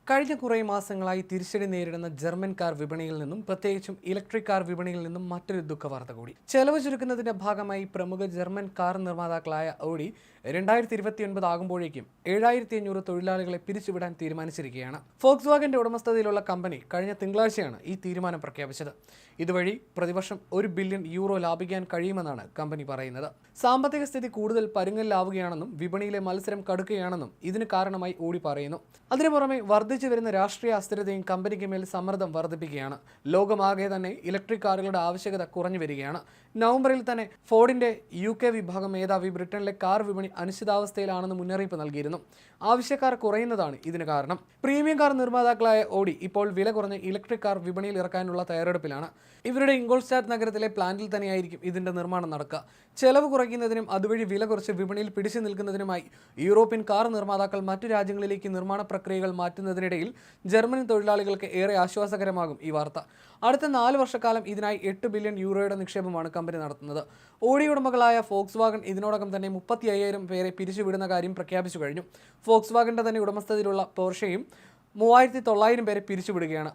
കഴിഞ്ഞ കുറേ മാസങ്ങളായി തിരിച്ചടി നേരിടുന്ന ജർമ്മൻ കാർ വിപണിയിൽ നിന്നും പ്രത്യേകിച്ചും ഇലക്ട്രിക് കാർ വിപണിയിൽ നിന്നും മറ്റൊരു ദുഃഖവാർത്ത കൂടി. ചെലവ് ചുരുക്കുന്നതിന്റെ ഭാഗമായി പ്രമുഖ ജർമ്മൻ കാർ നിർമ്മാതാക്കളായ ഓഡി 2029 ആകുമ്പോഴേക്കും 7500 തൊഴിലാളികളെ പിരിച്ചുവിടാൻ തീരുമാനിച്ചിരിക്കുകയാണ്. ഫോക്സ് വാഗന്റെ ഉടമസ്ഥതയിലുള്ള കമ്പനി കഴിഞ്ഞ തിങ്കളാഴ്ചയാണ് ഈ തീരുമാനം പ്രഖ്യാപിച്ചത്. ഇതുവഴി പ്രതിവർഷം €1 ബില്യൺ ലാഭിക്കാൻ കഴിയുമെന്നാണ് കമ്പനി പറയുന്നത്. സാമ്പത്തിക സ്ഥിതി കൂടുതൽ പരുങ്ങലിലാവുകയാണെന്നും വിപണിയിലെ മത്സരം കടുക്കുകയാണെന്നും ഇതിന് കാരണമായി ഓഡി പറയുന്നു. അതിനു പുറമെ വർദ്ധിച്ചു വരുന്ന രാഷ്ട്രീയ അസ്ഥിരതയും കമ്പനിക്ക് മേൽ സമ്മർദ്ദം വർദ്ധിപ്പിക്കുകയാണ്. ലോകമാകെ തന്നെ ഇലക്ട്രിക് കാറുകളുടെ ആവശ്യകത കുറഞ്ഞു വരികയാണ്. നവംബറിൽ തന്നെ ഫോർഡിന്റെ UK വിഭാഗം മേധാവി ബ്രിട്ടനിലെ കാർ വിപണി അനിശ്ചിതാവസ്ഥയിലാണെന്ന് മുന്നറിയിപ്പ് നൽകിയിരുന്നു. ആവശ്യക്കാർ കുറയുന്നതാണ് ഇതിന് കാരണം. പ്രീമിയം കാർ നിർമ്മാതാക്കളായ ഓഡി ഇപ്പോൾ വില കുറഞ്ഞ ഇലക്ട്രിക് കാർ വിപണിയിൽ ഇറക്കാനുള്ള തയ്യാറെടുപ്പിലാണ്. ഇവരുടെ ഇംഗോൾസ്റ്റാറ്റ് നഗരത്തിലെ പ്ലാന്റിൽ തന്നെയായിരിക്കും ഇതിന്റെ നിർമ്മാണം നടക്കുക. ചെലവ് കുറയ്ക്കുന്നതിനും അതുവഴി വില കുറച്ച് വിപണിയിൽ പിടിച്ചു നിൽക്കുന്നതിനുമായി യൂറോപ്യൻ കാർ നിർമ്മാതാക്കൾ മറ്റു രാജ്യങ്ങളിലേക്ക് നിർമ്മാണ പ്രക്രിയകൾ മാറ്റുന്നതിനിടയിൽ ജർമ്മൻ തൊഴിലാളികൾക്ക് ഏറെ ആശ്വാസകരമാകും ഈ വാർത്ത. അടുത്ത 4 വർഷക്കാലം ഇതിനായി €8 ബില്യൺ നിക്ഷേപമാണ് കമ്പനി നടത്തുന്നത്. ഓഡി ഉടമകളായ ഫോക്സ് വാഗൺ ഇതിനോടകം തന്നെ 35,000 പേരെ പിരിച്ചുവിടുന്ന കാര്യം പ്രഖ്യാപിച്ചു കഴിഞ്ഞു. ഫോക്സ് വാഗന്റെ തന്നെ ഉടമസ്ഥതയിലുള്ള പോർഷയും 3,900 പേരെ പിരിച്ചുവിടുകയാണ്.